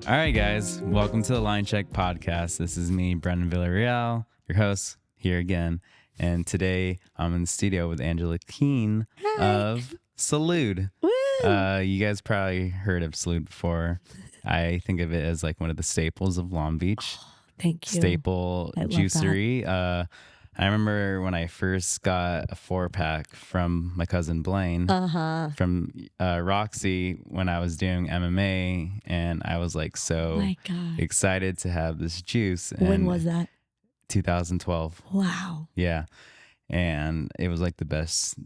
All right, guys, welcome to the Linecheck podcast. This is me, Brendan Villarreal, your host, here again. And today I'm in the studio with Angela Keene of Salud. You guys probably heard of Salud before. I think of it as like one of the staples of Long Beach. Thank you. Staple juicery. I remember when I first got a 4-pack from my cousin Blaine from Roxy when I was doing MMA, and I was like excited to have this juice. And when was that? 2012. Wow. Yeah. And it was like the best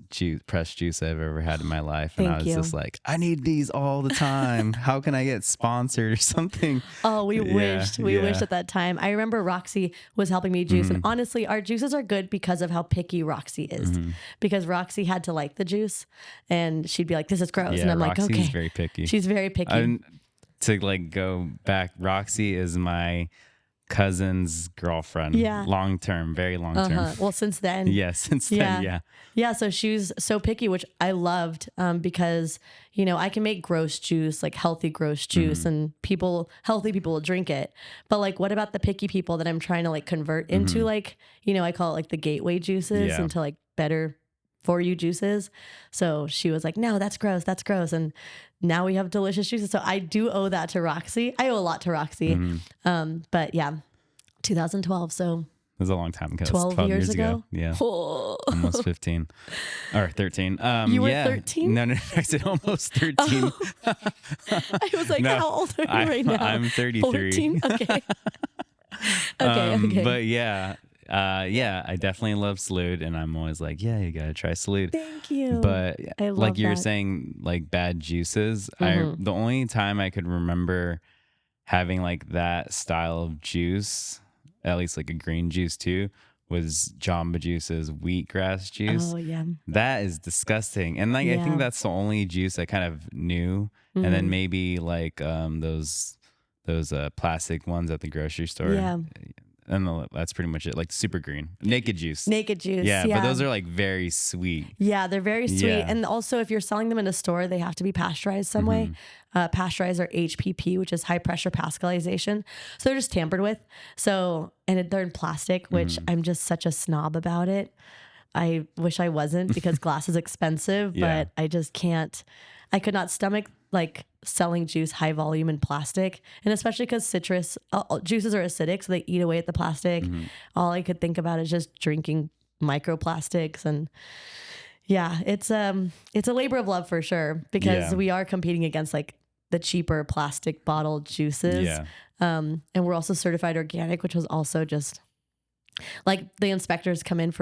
pressed juice I've ever had in my life. And I was just like, I need these all the time. How can I get sponsored or something? Oh, we wished at that time. I remember Roxy was helping me juice. And honestly, our juices are good because of how picky Roxy is. Because Roxy had to like the juice and she'd be like, this is gross. Yeah, and I'm Roxy's like, okay. very picky. She's very picky. To like go back, Roxy is my cousin's girlfriend. Yeah. Long term, very long term. Well, since then. Yeah, since then, yeah. Yeah, so she's so picky, which I loved because, you know, I can make gross juice, like healthy gross juice, and healthy people will drink it. But like, what about the picky people that I'm trying to like convert into like, you know, I call it like the gateway juices into like better for you juices. So she was like, no, that's gross. That's gross. And now we have delicious juices. So I do owe that to Roxy. I owe a lot to Roxy. But yeah, 2012. So it was a long time ago. 12 years ago. Yeah. Almost 15 or 13. You were 13? No, I said almost 13. Oh. I was like, how old are you right now? I'm 33. 14? Okay. Okay. But yeah, I definitely love Salud, and I'm always like, yeah, you gotta try Salud. Thank you. But I love like you're that. saying, like bad juices. The only time I could remember having like that style of juice, at least like a green juice too, was Jamba Juice's wheatgrass juice. Oh yeah, that is disgusting. And like I think that's the only juice I kind of knew. And then maybe like those plastic ones at the grocery store. Yeah. And that's pretty much it. Like super green, naked juice. Yeah, but those are like very sweet. Yeah, they're very sweet. And also, if you're selling them in a store, they have to be pasteurized some way. Pasteurized or HPP, which is high pressure pascalization. So they're just tampered with. So, and they're in plastic, which I'm just such a snob about it. I wish I wasn't because glass is expensive, but I just can't. I could not stomach like selling juice high volume in plastic, and especially because citrus juices are acidic, so they eat away at the plastic. All I could think about is just drinking microplastics, and it's a labor of love for sure because we are competing against like the cheaper plastic bottle juices, and we're also certified organic, which was also just like the inspectors come in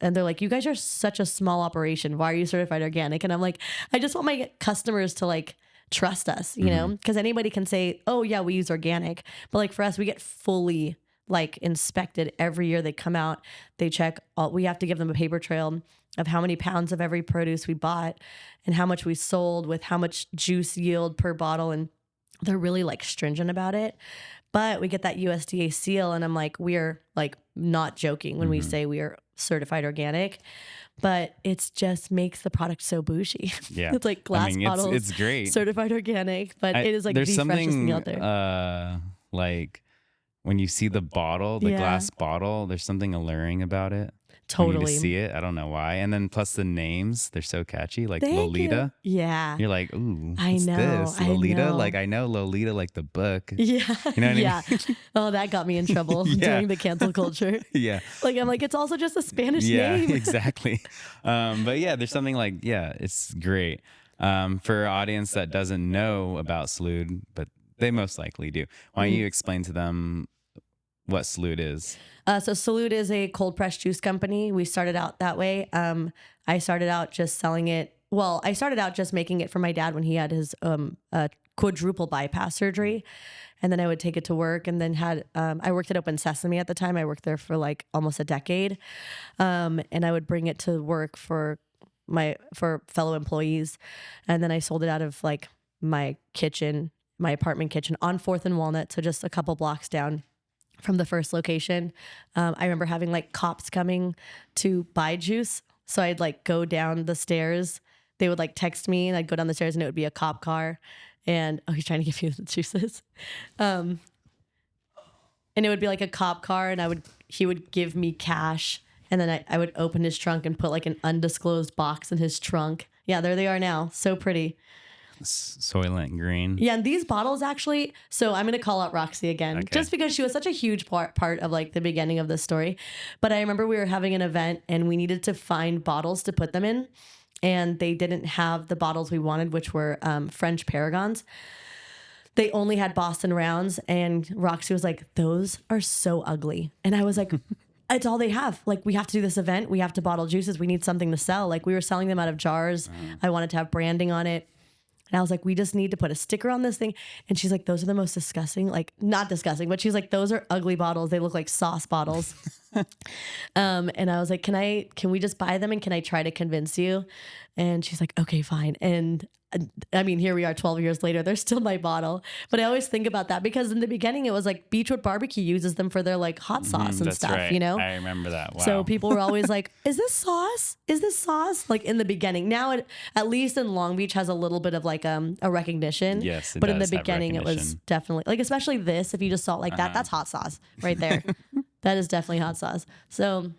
and they're like, you guys are such a small operation. Why are you certified organic? And I'm like, I just want my customers to like trust us, you know, because anybody can say, oh yeah, we use organic. But like for us, we get fully like inspected every year. They come out, they check we have to give them a paper trail of how many pounds of every produce we bought and how much we sold with how much juice yield per bottle. And they're really like stringent about it. But we get that USDA seal, and I'm like, we're like not joking when we say we are certified organic, but it's just makes the product so bougie. Yeah, it's like glass bottles. It's great, certified organic, but it is like the freshest thing out there. Like when you see the bottle, the glass bottle, there's something alluring about it. Totally. To see it. I don't know why. And then plus the names, they're so catchy. Like Thank Lolita. You. Yeah. You're like, ooh, I what's know. this? Lolita? I know. Like I know Lolita like the book. Yeah. You know what I mean? Oh, that got me in trouble during the cancel culture. Like I'm like, it's also just a Spanish name. Yeah, exactly. But yeah, there's something like, it's great. For our audience that doesn't know about Salud, but they most likely do. Why don't you explain to them what Salud is? So Salud is a cold pressed juice company. We started out that way. I started out just selling it. Well, I started out just making it for my dad when he had his quadruple bypass surgery. And then I would take it to work, and then I worked at Open Sesame at the time. I worked there for like almost a decade. And I would bring it to work for fellow employees. And then I sold it out of like my apartment kitchen on 4th and Walnut. So just a couple blocks down from the first location. I remember having like cops coming to buy juice. So I'd like go down the stairs. They would like text me, and I'd go down the stairs, and it would be a cop car. and he's trying to give you the juices. And it would be like a cop car, and he would give me cash, and then I would open his trunk and put like an undisclosed box in his trunk. Yeah, there they are now. So pretty. Soylent Green. Yeah, and these bottles actually, so I'm going to call out Roxy again, just because she was such a huge part of like the beginning of this story. But I remember we were having an event and we needed to find bottles to put them in, and they didn't have the bottles we wanted, which were French Paragons. They only had Boston Rounds, and Roxy was like, those are so ugly. And I was like, it's all they have. Like, we have to do this event. We have to bottle juices. We need something to sell. Like, we were selling them out of jars. I wanted to have branding on it. And I was like, we just need to put a sticker on this thing. And she's like, those are the most disgusting, like not disgusting, but she's like, those are ugly bottles. They look like sauce bottles. And I was like, can we just buy them? And can I try to convince you? And she's like, okay, fine. And I mean, here we are 12 years later, they're still my bottle. But I always think about that because in the beginning it was like Beachwood Barbecue uses them for their like hot sauce and stuff, right. you know? I remember that. Wow. So people were always like, is this sauce? Is this sauce? Like in the beginning. Now it, at least in Long Beach, has a little bit of like a recognition. Yes, but in the beginning it was definitely like, especially this, if you just saw it like that, that's hot sauce right there. That is definitely hot sauce. So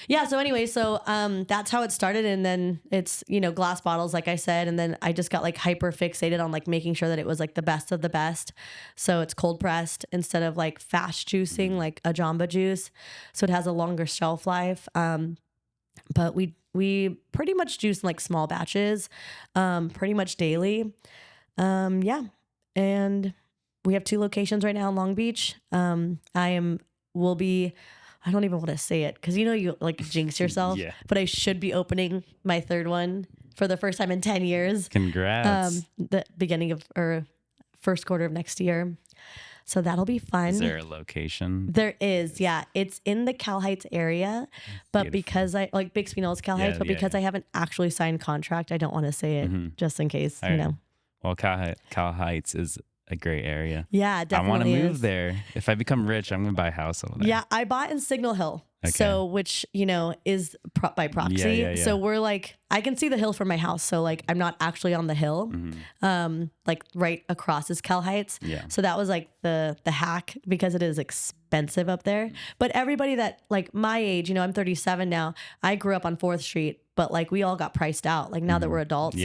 yeah. So anyway, that's how it started. And then it's, glass bottles, like I said, and then I just got like hyper fixated on like making sure that it was like the best of the best. So it's cold pressed instead of like fast juicing, like a Jamba Juice. So it has a longer shelf life. But we pretty much juice in like small batches, pretty much daily. Yeah. And we have 2 locations right now in Long Beach. I don't even want to say it because you like jinx yourself, but I should be opening my 3rd one for the first time in 10 years. Congrats. The beginning of or first quarter of next year. So that'll be fun. Is there a location? There is. Yeah. It's in the Cal Heights area, but because I like Bixby Knolls, Cal Heights, but because I haven't actually signed contract, I don't want to say it just in case, Well, Cal Heights is a great area. Yeah, definitely. I want to move there. If I become rich, I'm going to buy a house over there. Yeah, I bought in Signal Hill. Okay. So, which, is by proxy. Yeah. So we're like, I can see the hill from my house. So like, I'm not actually on the hill. Like right across is Cal Heights. Yeah. So that was like the hack because it is expensive up there. But everybody that like my age, I'm 37 now. I grew up on 4th Street. But like we all got priced out. Like now that we're adults,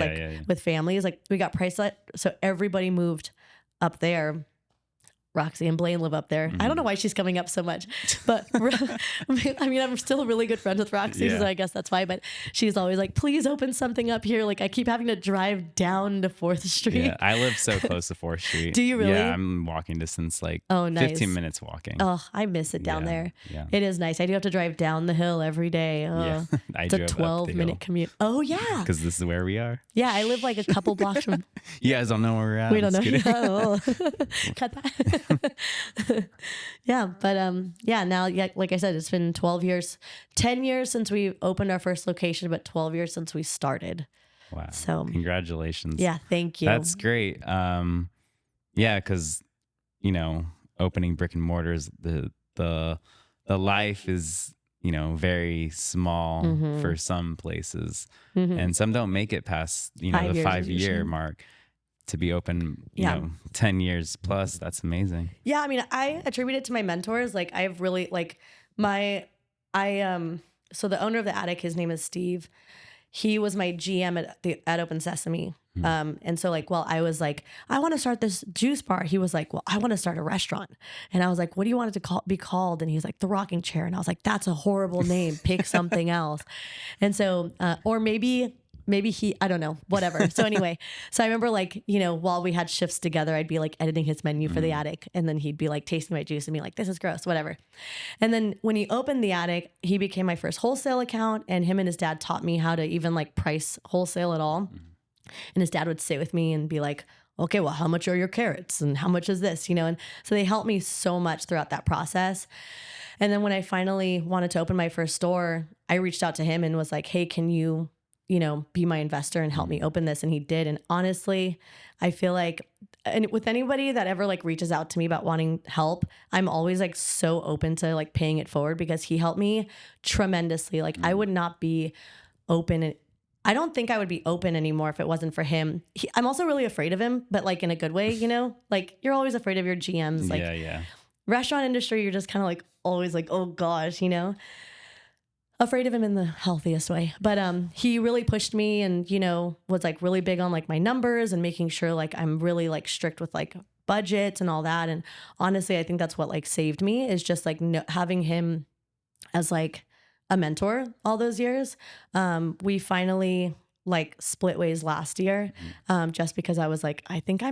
with families, like we got priced out. So everybody moved up there. Roxy and Blaine live up there. I don't know why she's coming up so much, but I mean, I'm still really good friends with Roxy, so I guess that's why. But she's always like, please open something up here. Like I keep having to drive down to 4th Street. Yeah, I live so close to 4th Street. Do you really? Yeah, I'm walking distance, like nice. 15 minutes walking. Oh, I miss it down there. Yeah. It is nice. I do have to drive down the hill every day. Oh, yeah. It's a 12-minute commute. Oh, yeah. Because this is where we are. Yeah, I live like a couple blocks from. You guys don't know where we're at. We don't know. Cut that. Yeah, but now, like I said, it's been 12 years, 10 years since we opened our first location, but 12 years since we started. Wow. So congratulations. Yeah, thank you. That's great. Yeah, because opening brick and mortars, the life is very small for some places, and some don't make it past the 5-year mark. To be open, 10 years plus, that's amazing. Yeah, I mean, I attribute it to my mentors. Like, I've really like so the owner of the attic, his name is Steve. He was my GM at Open Sesame. And so like, I was like, I want to start this juice bar. He was like, well, I want to start a restaurant. And I was like, what do you want it to be called? And he was like, The Rocking Chair. And I was like, that's a horrible name. Pick something else. And so, or maybe I don't know, whatever. So anyway, I remember like, while we had shifts together, I'd be like editing his menu for the attic. And then he'd be like tasting my juice and be like, this is gross, whatever. And then when he opened the attic, he became my first wholesale account, and him and his dad taught me how to even like price wholesale at all. And his dad would sit with me and be like, okay, well, how much are your carrots? And how much is this? And so they helped me so much throughout that process. And then when I finally wanted to open my first store, I reached out to him and was like, hey, can you be my investor and help me open this? And he did. And honestly, I feel like, and with anybody that ever like reaches out to me about wanting help, I'm always like so open to like paying it forward because he helped me tremendously. Like I would not be open I don't think I would be open anymore if it wasn't for him. I'm also really afraid of him, but like in a good way, you know, like you're always afraid of your GMs. Like restaurant industry, you're just kind of like always like, oh gosh, you know, afraid of him in the healthiest way. But he really pushed me and, you know, was like really big on like my numbers and making sure like I'm really like strict with like budgets and all that. And honestly, I think that's what like saved me is just like having him as like a mentor all those years. We finally like split ways last year, just because I was like, I think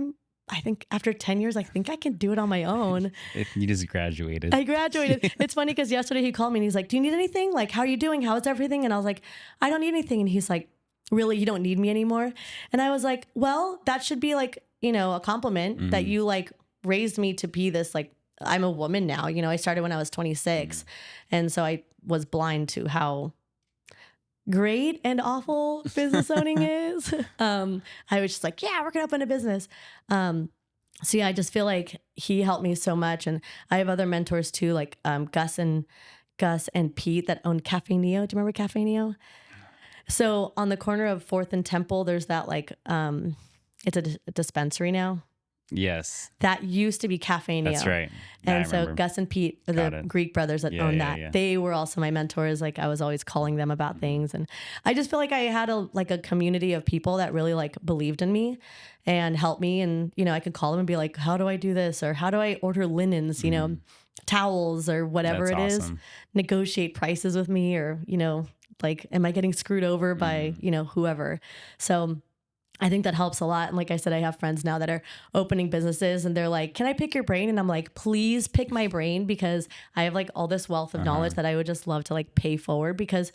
after 10 years, I think I can do it on my own. You just graduated. I graduated. It's funny because yesterday he called me and he's like, do you need anything? Like, how are you doing? How is everything? And I was like, I don't need anything. And he's like, really, you don't need me anymore? And I was like, well, that should be like, you know, a compliment that you like raised me to be this, like, I'm a woman now. You know, I started when I was 26. And so I was blind to how great and awful business owning is. I was just like, yeah, we're going to open a business. So yeah, I just feel like he helped me so much. And I have other mentors too, like Gus and Pete that own Cafe Neo. Do you remember Cafe Neo? So on the corner of 4th and Temple, there's that like, it's a dispensary now. Yes. That used to be Cafe Neo. That's right. And so Gus and Pete are the Greek brothers that own that. Yeah. They were also my mentors. Like I was always calling them about things. And I just feel like I had a community of people that really like believed in me and helped me. And, you know, I could call them and be like, how do I do this? Or how do I order linens, you know, towels or whatever That's is, awesome. Negotiate prices with me or, you know, like, am I getting screwed over by, you know, whoever? So I think that helps a lot. And like I said, I have friends now that are opening businesses and they're like, can I pick your brain? And I'm like, please pick my brain because I have like all this wealth of knowledge that I would just love to like pay forward because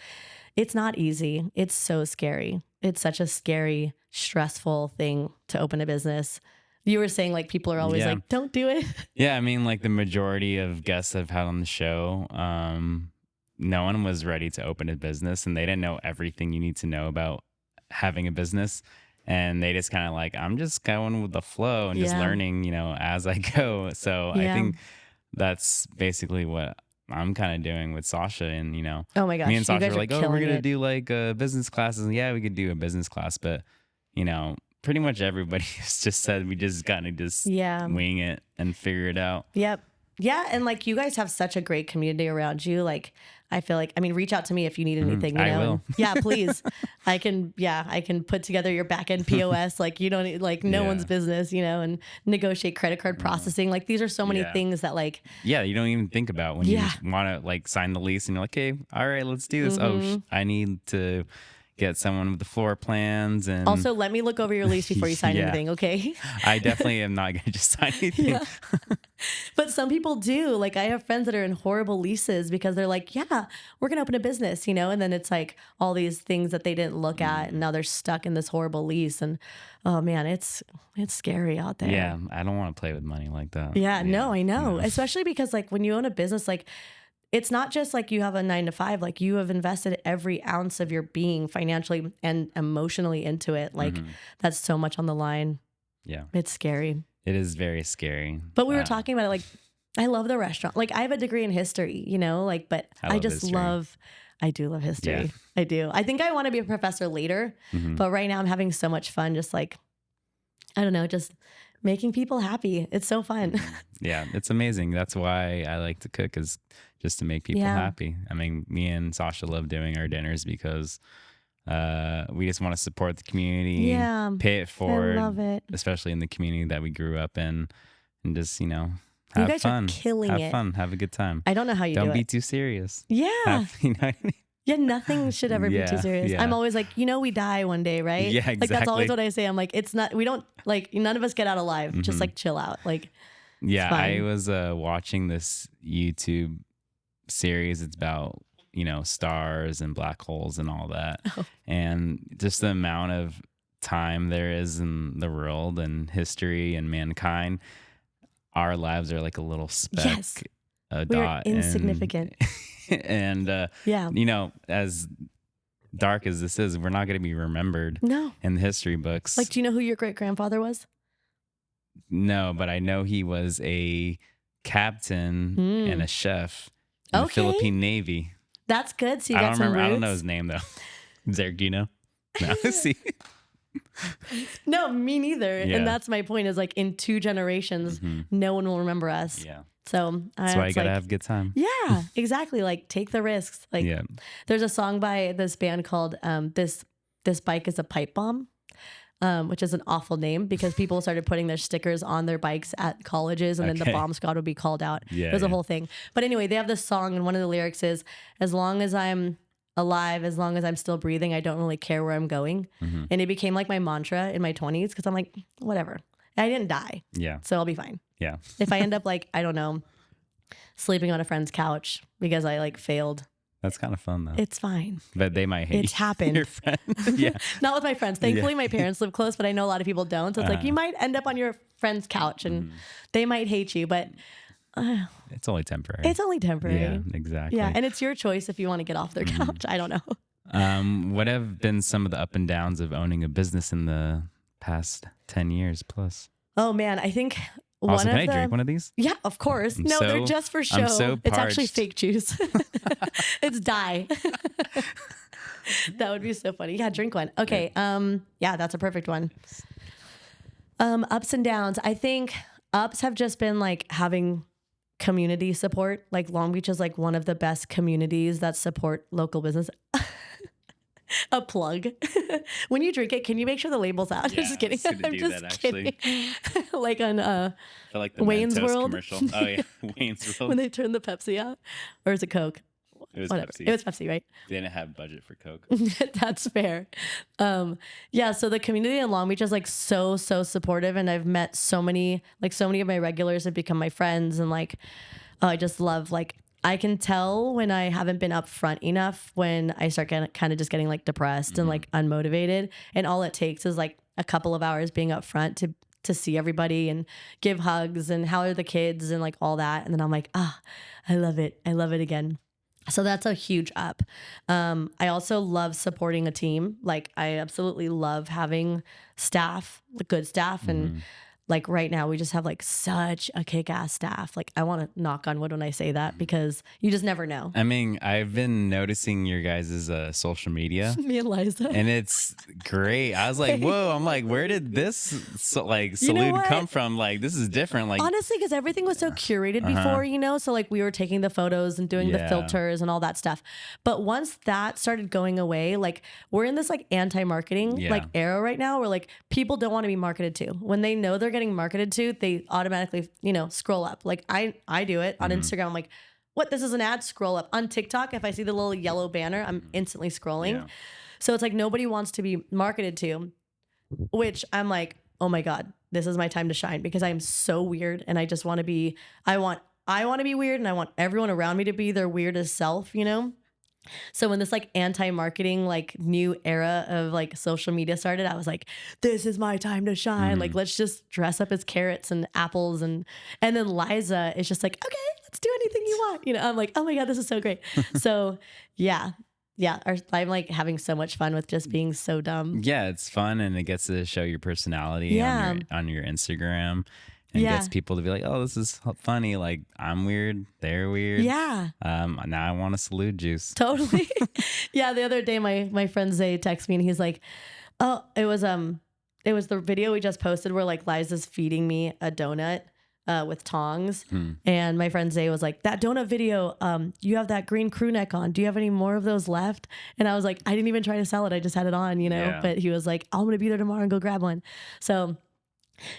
it's not easy. It's so scary. It's such a scary, stressful thing to open a business. You were saying like people are always like, don't do it. Yeah. I mean, like the majority of guests I've had on the show, no one was ready to open a business and they didn't know everything you need to know about having a business. And they just kind of like, I'm just going with the flow and just learning, you know, as I go. So I think that's basically what I'm kind of doing with Sasha. And, you know, oh my gosh, me and Sasha were like, oh, we're going to it. do like business classes. And yeah, we could do a business class. But, you know, pretty much everybody has just said we just got to just wing it and figure it out. Yep. Yeah. And like you guys have such a great community around you. Like, I feel like, I mean, reach out to me if you need anything, you know? I will. And, yeah, please. I can put together your back end POS. Like you don't need, like no one's business, you know, and negotiate credit card processing. Like these are so many things that like, you don't even think about when you just want to like sign the lease and you're like, hey, all right, let's do this. Oh, I need to get someone with the floor plans. And also let me look over your lease before you sign anything. Okay. I definitely am not going to just sign anything. But some people do. Like I have friends that are in horrible leases because they're like, yeah, we're going to open a business, you know? And then it's like all these things that they didn't look at and now they're stuck in this horrible lease. And oh man, it's scary out there. Yeah. I don't want to play with money like that. Yeah. No, I know. Especially because like when you own a business, like it's not just like you have a 9-to-5, like you have invested every ounce of your being financially and emotionally into it. Like that's so much on the line. Yeah. It's scary. It is very scary. But we were talking about it. Like, I love the restaurant. Like I have a degree in history, you know, like, but I do love history. Yeah. I do. I think I want to be a professor later, but right now I'm having so much fun. Just like, I don't know, just making people happy. It's so fun. Yeah, it's amazing. That's why I like to cook, is just to make people happy. I mean, me and Sasha love doing our dinners because we just want to support the community, pay it forward, I love it. Especially in the community that we grew up in, and just, you know, have you guys fun. Are killing have it. Fun, have a good time. I don't know how you don't do be it. too serious. Yeah. You know what I mean? Yeah, nothing should ever be too serious. Yeah. I'm always like, you know, we die one day, right? Yeah, exactly. Like that's always what I say. I'm like, it's not, we don't, like, none of us get out alive. Just like chill out. Like, yeah, I was watching this YouTube series. It's about, you know, stars and black holes and all that. And just the amount of time there is in the world and history and mankind. Our lives are like a little speck, a dot. We're insignificant. And, you know, as dark as this is, we're not going to be remembered in the history books. Like, do you know who your great-grandfather was? No, but I know he was a captain and a chef in the Philippine Navy. That's good. So you I got don't some remember. roots? I don't know his name, though. Zarek, do you know? No, see. No, me neither. Yeah. And that's my point is like in 2 generations, no one will remember us. Yeah. So That's why you gotta have a good time. Yeah, exactly. Like take the risks. Like there's a song by this band called This Bike is a Pipe Bomb. Which is an awful name because people started putting their stickers on their bikes at colleges and then the bomb squad would be called out. Yeah, it was a whole thing. But anyway, they have this song and one of the lyrics is, as long as I'm alive, as long as I'm still breathing, I don't really care where I'm going. And it became like my mantra in my 20s because I'm like, whatever. I didn't die. Yeah. So I'll be fine. Yeah. If I end up like, I don't know, sleeping on a friend's couch because I like failed. That's kind of fun though. It's fine. But they might hate It's happened. your friend. Yeah. Not with my friends. Thankfully, my parents live close, but I know a lot of people don't. So it's like you might end up on your friend's couch and they might hate you, but it's only temporary. It's only temporary. Yeah, exactly. Yeah, and it's your choice if you want to get off their couch. I don't know. What have been some of the up and downs of owning a business in the past 10 years plus? Oh man, I think Also, can I drink one of these? Yeah, of course. No, they're just for show. I'm so it's actually parched. fake juice. It's dye. That would be so funny. Yeah, drink one. Okay. Yeah, that's a perfect one. Ups and downs. I think ups have just been like having community support. Like Long Beach is like one of the best communities that support local business. A plug. When you drink it, can you make sure the label's out? Yeah, just kidding. I'm just kidding. Like on I feel like the Wayne's Mentos World. commercial. Oh yeah, Wayne's World. when they turned the Pepsi out, or is it Coke? It was Whatever. Pepsi. It was Pepsi, right? They didn't have budget for Coke. That's fair. Yeah. So the community in Long Beach is like so supportive, and I've met so many of my regulars have become my friends, and like I just love like. I can tell when I haven't been upfront enough when I start kind of just getting like depressed and like unmotivated. And all it takes is like a couple of hours being upfront to see everybody and give hugs and how are the kids and like all that. And then I'm like, I love it. I love it again. So that's a huge up. I also love supporting a team. Like I absolutely love having staff, good staff. And like right now we just have like such a kick-ass staff. Like I want to knock on wood when I say that because you just never know. I mean, I've been noticing your guys' social media. Me and Liza. And it's great. I was like, whoa, I'm like, where did this Salud come from? Like, this is different. Like honestly, because everything was so curated before, you know? So like we were taking the photos and doing the filters and all that stuff. But once that started going away, like we're in this like anti-marketing like era right now where like people don't want to be marketed to. When they know they're getting marketed to, they automatically, scroll up. Like I do it on Instagram. I'm like, what? This is an ad? Scroll up. On TikTok, if I see the little yellow banner, I'm instantly scrolling. Yeah. So it's like nobody wants to be marketed to, which I'm like, oh my God, this is my time to shine because I am so weird and I just want to be, I want to be weird and I want everyone around me to be their weirdest self, So when this like anti-marketing, like new era of like social media started, I was like, this is my time to shine. Like, let's just dress up as carrots and apples. And then Liza is just like, okay, let's do anything you want. I'm like, oh my God, this is so great. So yeah. I'm like having so much fun with just being so dumb. Yeah, it's fun and it gets to show your personality on your Instagram. And gets people to be like, oh, this is funny. Like, I'm weird. They're weird. Yeah. Now I want a Salud juice. Totally. Yeah. The other day, my friend Zay texted me and he's like, oh, it was the video we just posted where like Liza's feeding me a donut with tongs. And my friend Zay was like, that donut video, you have that green crew neck on. Do you have any more of those left? And I was like, I didn't even try to sell it. I just had it on, But he was like, I'm going to be there tomorrow and go grab one. So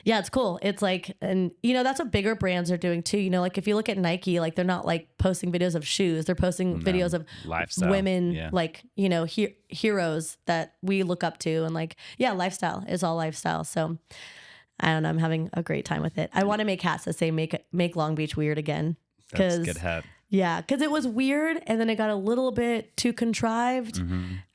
yeah, it's cool. It's like, and that's what bigger brands are doing too. Like if you look at Nike, like they're not like posting videos of shoes. They're posting videos of lifestyle women, like, heroes that we look up to. And like, yeah, lifestyle is all lifestyle. So I don't know. I'm having a great time with it. I want to make hats that say make Long Beach weird again. That's a good hat. Yeah. Cause it was weird. And then it got a little bit too contrived.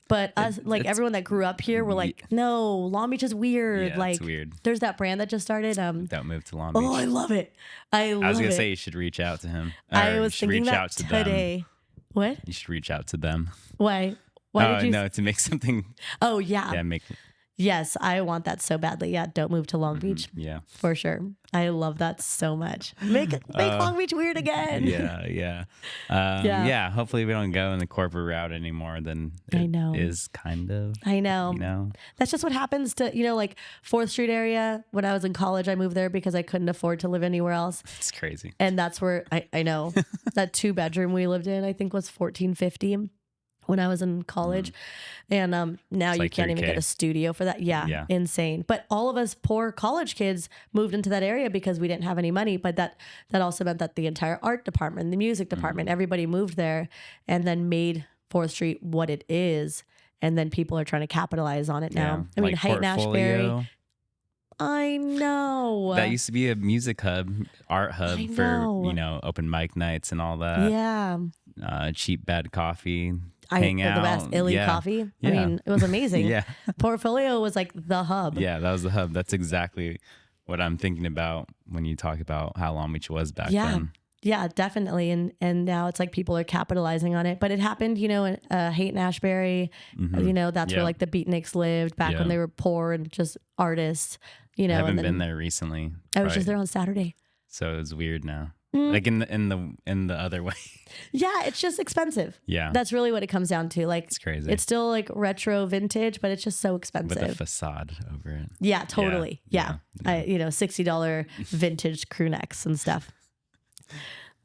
But us, like everyone that grew up here, were like, no, Long Beach is weird. Yeah, like, it's weird. There's that brand that just started. Don't move to Long Beach. Oh, I love it. I was gonna say you should reach out to him. I was thinking that today. Them. What? You should reach out to them. Why? Why did you? No, to make something. Oh yeah. Yeah, make. Yes, I want that so badly. Yeah, don't move to Long Beach. Yeah. For sure. I love that so much. Make Long Beach weird again. Yeah. Yeah. Hopefully we don't go in the corporate route anymore. Then I it know. is kind of, I know. you know, That's just what happens to, like 4th Street area. When I was in college, I moved there because I couldn't afford to live anywhere else. it's crazy. And that's where I know that 2-bedroom we lived in, I think was $14.50 when I was in college. And now It's you like can't even 3K. get a studio for that. Yeah, insane. But all of us poor college kids moved into that area because we didn't have any money. But that also meant that the entire art department, the music department, everybody moved there and then made 4th Street what it is. And then people are trying to capitalize on it now. I mean, like Haight Ashbury. Portfolio. I know. That used to be a music hub, art hub I for, know. open mic nights and all that. Yeah. Cheap, bad coffee. The Hang out. best Illy coffee. Yeah. I mean, it was amazing. Yeah. Portfolio was like the hub. Yeah, that was the hub. That's exactly what I'm thinking about when you talk about how Long Beach was back then. Yeah, definitely. And now it's like people are capitalizing on it. But it happened, in Haight and Ashbury. That's where like the beatniks lived back when they were poor and just artists. I haven't been there recently. I was just there on Saturday. So it's weird now. Like in the other way. Yeah, it's just expensive. Yeah. That's really what it comes down to. Like, it's crazy. It's still like retro vintage, but it's just so expensive. With a facade over it. Yeah, totally. Yeah. $60 vintage crew necks and stuff.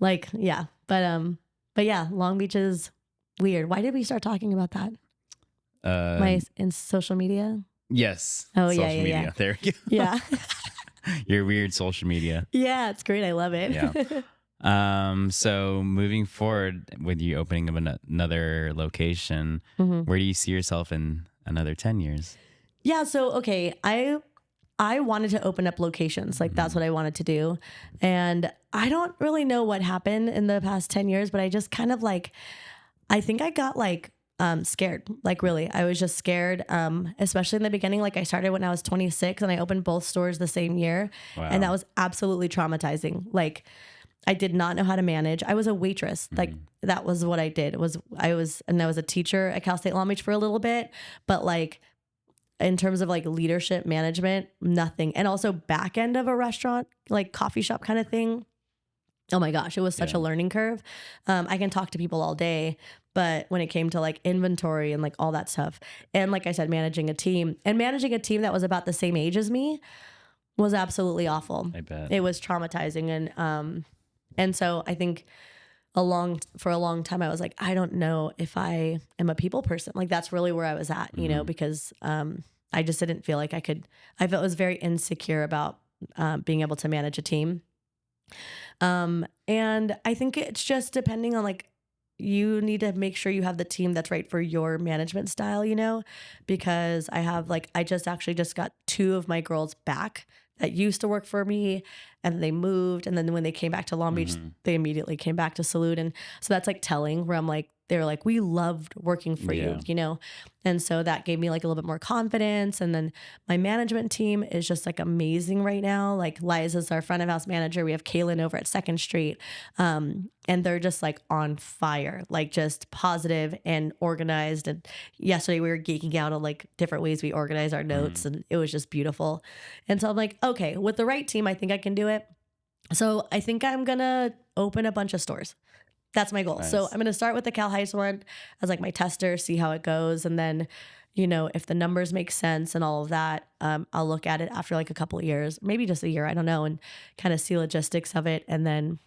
Like, yeah. But yeah, Long Beach is weird. Why did we start talking about that? In social media? Yes. Oh, social yeah. media. There we go. Yeah. Your weird social media. Yeah, it's great. I love it. Yeah. So moving forward with you opening up another location, where do you see yourself in another 10 years? Yeah. So, okay. I wanted to open up locations. Like that's what I wanted to do. And I don't really know what happened in the past 10 years, but I just kind of I think I got scared. Like really, I was just scared. Especially in the beginning, like I started when I was 26 and I opened both stores the same year. Wow. And that was absolutely traumatizing. Like I did not know how to manage. I was a waitress. Like that was what I did. I was a teacher at Cal State Long Beach for a little bit, but like in terms of like leadership management, nothing. And also back end of a restaurant, like coffee shop kind of thing. Oh my gosh, it was such a learning curve. I can talk to people all day, but when it came to like inventory and like all that stuff, and like I said, managing a team that was about the same age as me was absolutely awful. I bet. It was traumatizing. And so I think for a long time, I was like, I don't know if I am a people person. Like that's really where I was at, because I just didn't feel like I could. I was very insecure about being able to manage a team. And I think it's just depending on like, you need to make sure you have the team that's right for your management style, because I just got 2 of my girls back that used to work for me and they moved. And then when they came back to Long Beach, they immediately came back to Salud. And so that's like telling where I'm like, they were like, we loved working for you, And so that gave me like a little bit more confidence. And then my management team is just like amazing right now. Like Liza's our front of house manager. We have Kaylin over at 2nd Street. And they're just like on fire, like just positive and organized. And yesterday we were geeking out on like different ways we organize our notes and it was just beautiful. And so I'm like, okay, with the right team, I think I can do it. So I think I'm going to open a bunch of stores. That's my goal. Nice. So I'm going to start with the Cal Heights one as like my tester, see how it goes. And then, if the numbers make sense and all of that, I'll look at it after like a couple of years, maybe just a year, I don't know, and kind of see logistics of it and then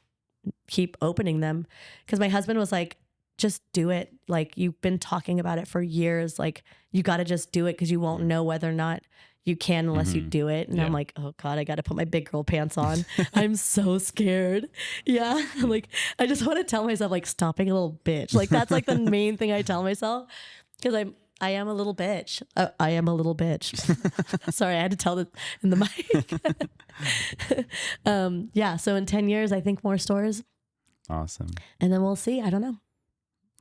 keep opening them. Because my husband was like, just do it. Like you've been talking about it for years. Like you got to just do it because you won't know whether or not you can unless you do it. And I'm like, oh God, I got to put my big girl pants on. I'm so scared. Yeah. Like, I just want to tell myself like, stop being a little bitch. Like that's like the main thing I tell myself because I am a little bitch. I am a little bitch. Sorry. I had to tell it in the mic. Yeah. So in 10 years, I think more stores. Awesome. And then we'll see. I don't know.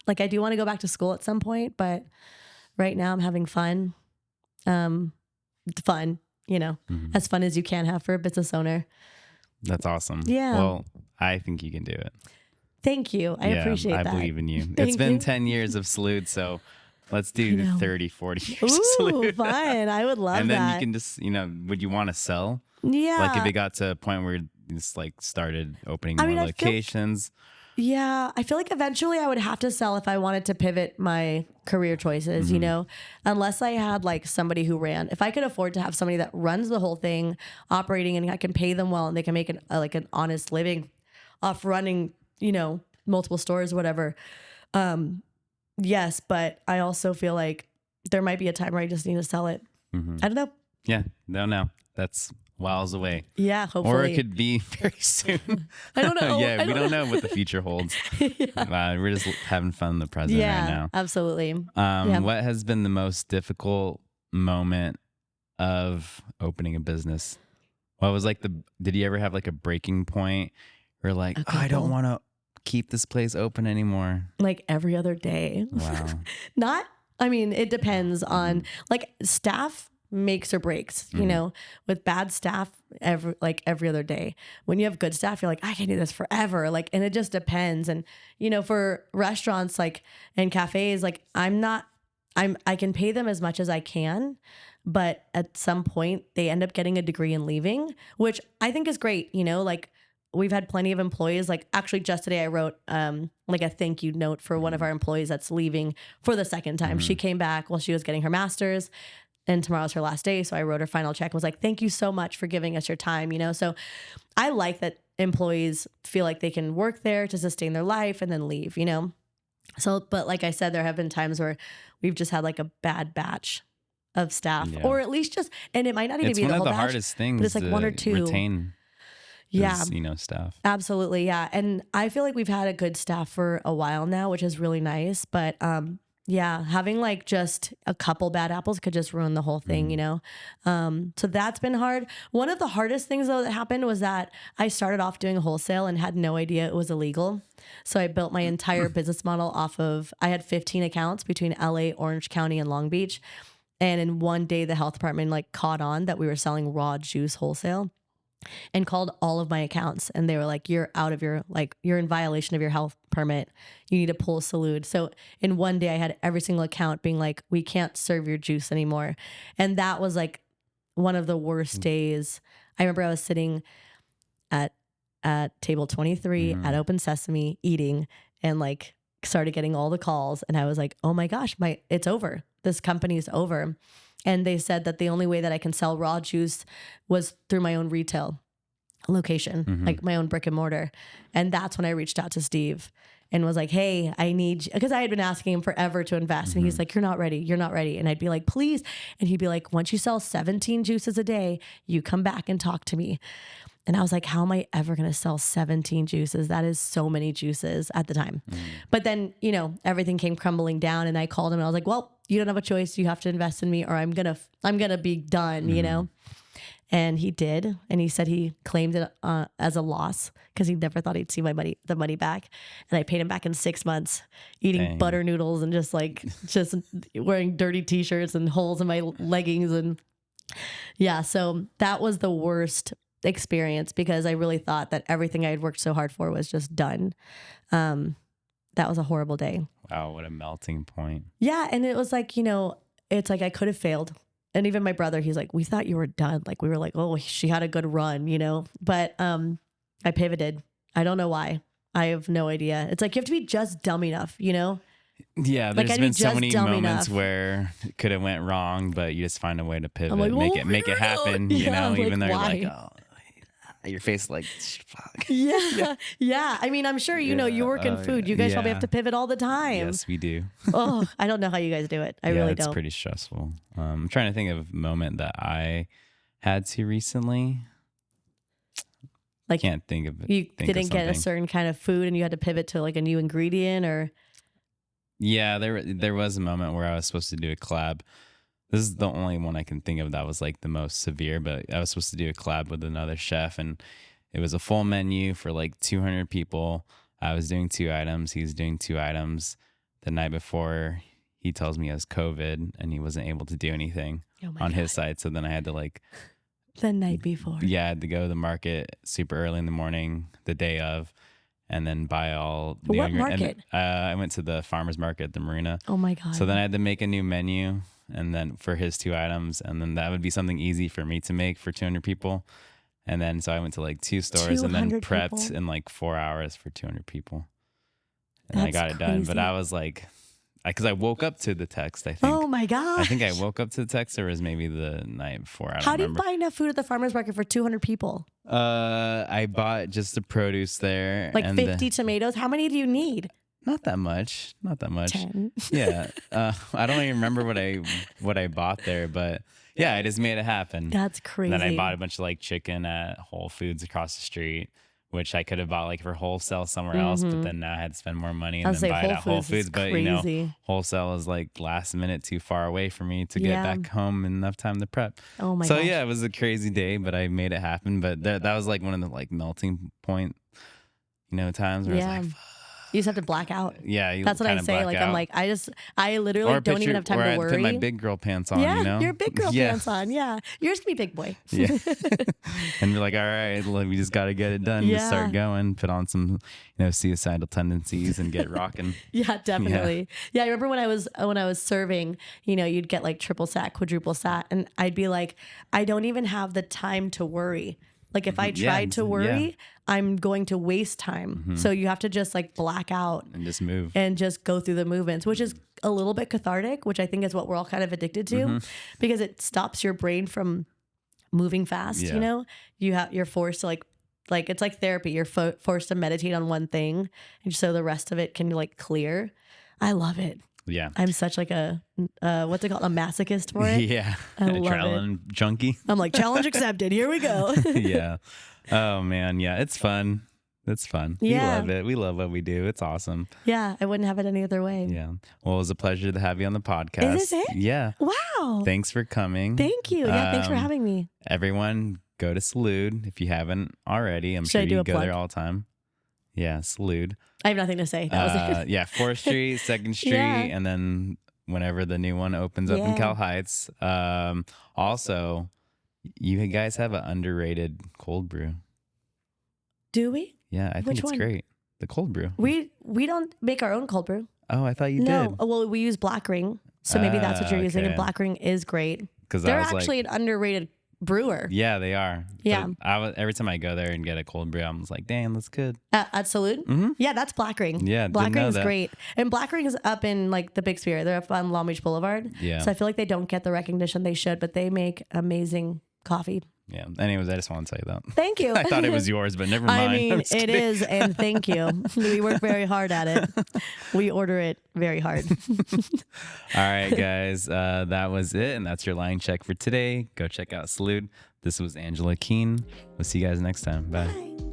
Like I do want to go back to school at some point, but right now I'm having fun. Fun, as fun as you can have for a business owner. That's awesome. Yeah. Well, I think you can do it. Thank you. I appreciate that. I believe in you. It's been 10 years of Salud, so let's do 30, 40 years of Ooh, Salud. fine. I would love that. And then you can just, would you want to sell? Yeah. Like if it got to a point where you just like started opening more locations. I feel like eventually I would have to sell if I wanted to pivot my career choices, unless I had like somebody who ran. If I could afford to have somebody that runs the whole thing operating and I can pay them well and they can make an honest living off running, multiple stores or whatever. Yes, but I also feel like there might be a time where I just need to sell it. I don't know. Yeah, don't know. That's miles away. Yeah, hopefully. Or it could be very soon. I don't know. We don't know what the future holds. We're just having fun in the present right now. Absolutely. What has been the most difficult moment of opening a business? What was like did you ever have like a breaking point where like, I don't want to keep this place open anymore? Like every other day. Wow. It depends on like staff makes or breaks, with bad staff every other day. When you have good staff, you're like, I can do this forever. And it just depends. And, for restaurants, and cafes, I can pay them as much as I can, but at some point they end up getting a degree and leaving, which I think is great. We've had plenty of employees. Actually just today I wrote a thank you note for one of our employees that's leaving for the second time. She came back while she was getting her master's. And tomorrow's her last day. So I wrote her final check and was like, thank you so much for giving us your time, So I like that employees feel like they can work there to sustain their life and then leave, So, but like I said, there have been times where we've just had like a bad batch of staff or at least and it might not even be the whole batch. It's one of the hardest things, but it's like one or two. Retain staff. Absolutely. Yeah. And I feel like we've had a good staff for a while now, which is really nice. But, having just a couple bad apples could just ruin the whole thing, So that's been hard. One of the hardest things though that happened was that I started off doing wholesale and had no idea it was illegal. So I built my entire business model I had 15 accounts between LA, Orange County, and Long Beach. And in one day, the health department caught on that we were selling raw juice wholesale and called all of my accounts. And they were like, you're out of you're in violation of your health permit. You need to pull Salud. So in one day I had every single account being like, we can't serve your juice anymore. And that was one of the worst days. I remember I was sitting at table 23 at Open Sesame eating and started getting all the calls. And I was like, oh my gosh, it's over. This company's over. And they said that the only way that I can sell raw juice was through my own retail location, my own brick and mortar. And that's when I reached out to Steve and was like, hey, I need you. Because I had been asking him forever to invest. And he's like, you're not ready. You're not ready. And I'd be like, please. And he'd be like, once you sell 17 juices a day, you come back and talk to me. And I was like, how am I ever going to sell 17 juices? That is so many juices at the time. But then, everything came crumbling down and I called him and I was like, well, you don't have a choice. You have to invest in me or I'm going to be done, And he did. And he said he claimed it as a loss because he never thought he'd see the money back. And I paid him back in 6 months, eating butter noodles and just wearing dirty t-shirts and holes in my leggings. And so that was the worst experience because I really thought that everything I had worked so hard for was just done. That was a horrible day. Wow, what a melting point. Yeah, and it was it's I could have failed. And even my brother, he's like, we thought you were done. We were like, oh, she had a good run, But I pivoted. I don't know why. I have no idea. It's you have to be just dumb enough, Yeah, there's been so many moments where it could have went wrong, but you just find a way to pivot, make it happen, even though you're like, oh, your face fuck. Yeah. I'm sure, you work in food. You guys probably have to pivot all the time. Yes, we do. I don't know how you guys do it. I really don't. It's pretty stressful. I'm trying to think of a moment that I had to recently. Can't think of it. You didn't get a certain kind of food and you had to pivot to a new ingredient or? Yeah, there was a moment where I was supposed to do a collab. This is the only one I can think of that was the most severe, but I was supposed to do a collab with another chef and it was a full menu for 200 people. I was doing 2 items. He was doing 2 items. The night before, he tells me he has COVID and he wasn't able to do anything on his side. So then I had to the night before. Yeah, I had to go to the market super early in the morning, the day of. and then buy all What new market? And, I went to the farmer's market at the marina. Oh my God. So then I had to make a new menu, and then for his 2 items, and then that would be something easy for me to make for 200 people. And then so I went to like 2 stores and then prepped people? in like 4 hours for 200 people. And That's I got it done. But crazy. I was like, because I woke up to the text, I think. Oh my God. I think I woke up to the text, or it was maybe the night before. I don't How do you remember. buy enough food at the farmer's market for 200 people? I bought just the produce there. Like and 50 tomatoes? How many do you need? Not that much. Not that much. 10. Yeah. I don't even remember what I bought there, but yeah, I just made it happen. That's crazy. And then I bought a bunch of like chicken at Whole Foods across the street, which I could have bought like for wholesale somewhere else, but then now I had to spend more money and then buy it at Whole Foods. But you know, wholesale is like last minute too far away for me to get back home in enough time to prep. Oh my So gosh. yeah, it was a crazy day, but I made it happen. But that was like one of the like melting point, times where I was like, fuck. You just have to black out. Yeah, that's what I say. Like out. I'm like, I literally don't even have time to worry. Put my big girl pants on. Yeah, your big girl pants on. Yeah, yours can be big boy. Yeah, and be like, all right, we just got to get it done. Just start going. Put on some, suicidal tendencies and get rocking. Yeah, definitely. Yeah, I remember when I was serving, you'd get like triple sat, quadruple sat, and I'd be like, I don't even have the time to worry. Like if I tried to worry, I'm going to waste time. So you have to just like black out and just move and just go through the movements, which is a little bit cathartic, which I think is what we're all kind of addicted to because it stops your brain from moving fast. You're forced to like it's like therapy. You're forced to meditate on one thing, and so the rest of it can like clear. I love it. Yeah. I'm such like a, what's it called? A masochist for it. Yeah. I love Adrenaline junkie. I'm like, challenge accepted. Here we go. Yeah. Oh man. Yeah. It's fun. It's fun. Yeah. We love it. We love what we do. It's awesome. Yeah. I wouldn't have it any other way. Yeah. Well, it was a pleasure to have you on the podcast. Is this it? Yeah. Wow. Thanks for coming. Thank you. Yeah. Thanks for having me. Everyone go to Salud if you haven't already. I'm sure you go there all the time. Yeah. Salud. I have nothing to say. That was it. Yeah, 4th Street, 2nd Street, and then whenever the new one opens up in Cal Heights. Also, you guys have an underrated cold brew. Do we? Yeah, I think it's great. The cold brew. We don't make our own cold brew. Oh, I thought you did. No, well, we use Black Ring, so maybe that's what you're using. And Black Ring is great because they're actually an underrated brewer. Yeah, they are. Yeah. Every time I go there and get a cold brew, I'm just like, damn, that's good. At Salud? Mm-hmm. Yeah, that's Black Ring. Yeah, Black Ring is great. And Black Ring is up in like the Big Sphere. They're up on Long Beach Boulevard. Yeah. So I feel like they don't get the recognition they should, but they make amazing coffee. Yeah. Anyways, I just want to tell you that. Thank you. I thought it was yours, but never mind. I mean, it is, and thank you. We work very hard at it. We order it very hard. All right, guys. That was it, and that's your line check for today. Go check out Salud. This was Angela Keene. We'll see you guys next time. Bye. Bye.